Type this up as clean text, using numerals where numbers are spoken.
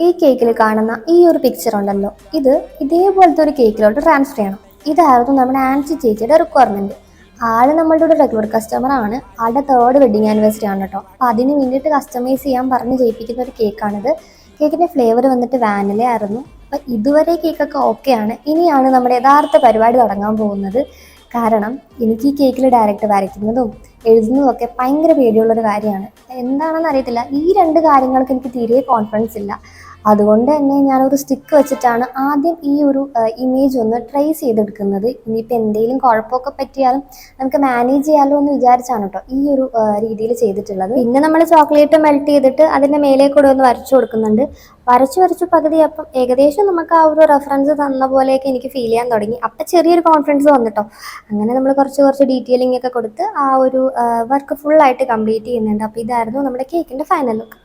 ഈ കേക്കിൽ കാണുന്ന ഈ ഒരു പിക്ചർ ഉണ്ടല്ലോ, ഇത് ഇതേപോലത്തെ ഒരു കേക്കിലോട്ട് ട്രാൻസ്ഫർ ചെയ്യണം. ഇതായിരുന്നു നമ്മുടെ ആൻസി ചേച്ചിയുടെ റിക്വയർമെന്റ്. ആള് നമ്മളുടെ ഒരു റെഗുലർ കസ്റ്റമർ ആണ്. ആളുടെ തേർഡ് വെഡിങ് ആനിവേഴ്സറി ആണ് കേട്ടോ. അപ്പം അതിന് വേണ്ടിയിട്ട് കസ്റ്റമൈസ് ചെയ്യാൻ പറഞ്ഞ് ചെയ്യിപ്പിക്കുന്ന ഒരു കേക്കാണിത്. കേക്കിന്റെ ഫ്ലേവർ വന്നിട്ട് വാനില ആയിരുന്നു. അപ്പം ഇതുവരെ കേക്കൊക്കെ ഓക്കെയാണ്. ഇനിയാണ് നമ്മുടെ യഥാർത്ഥ പരിപാടി തുടങ്ങാൻ പോകുന്നത്. കാരണം എനിക്ക് ഈ കേക്കിൽ ഡയറക്റ്റ് വരയ്ക്കുന്നതും എഴുതുന്നതും ഒക്കെ ഭയങ്കര പേടിയുള്ളൊരു കാര്യമാണ്. എന്താണെന്ന് അറിയത്തില്ല, ഈ രണ്ട് കാര്യങ്ങൾക്ക് എനിക്ക് തീരെ കോൺഫിഡൻസ് ഇല്ല. അതുകൊണ്ട് തന്നെ ഞാനൊരു സ്റ്റിക്ക് വെച്ചിട്ടാണ് ആദ്യം ഈ ഒരു ഇമേജ് ഒന്ന് ട്രേസ് ചെയ്തെടുക്കുന്നത്. ഇനിയിപ്പോൾ എന്തെങ്കിലും കുഴപ്പമൊക്കെ പറ്റിയാലും നമുക്ക് മാനേജ് ചെയ്യാമല്ലോ എന്ന് വിചാരിച്ചാണ് കേട്ടോ ഈ ഒരു രീതിയിൽ ചെയ്തിട്ടുള്ളത്. പിന്നെ നമ്മൾ ചോക്ലേറ്റ് മെൽറ്റ് ചെയ്തിട്ട് അതിൻ്റെ മേലെ കൂടെ ഒന്ന് വരച്ചു കൊടുക്കുന്നുണ്ട്. വരച്ചു പകുതി അപ്പം ഏകദേശം നമുക്ക് ആ ഒരു റെഫറൻസ് തന്ന പോലെയൊക്കെ എനിക്ക് ഫീൽ ചെയ്യാൻ തുടങ്ങി. അപ്പം ചെറിയൊരു കോൺഫിഡൻസ് വന്നിട്ടോ. അങ്ങനെ നമ്മൾ കുറച്ച് ഡീറ്റെയിലിംഗ് ഒക്കെ കൊടുത്ത് ആ ഒരു വർക്ക് ഫുള്ളായിട്ട് കംപ്ലീറ്റ് ചെയ്യുന്നുണ്ട്. അപ്പോൾ ഇതായിരുന്നു നമ്മുടെ കേക്കിൻ്റെ ഫൈനൽ ലുക്ക്.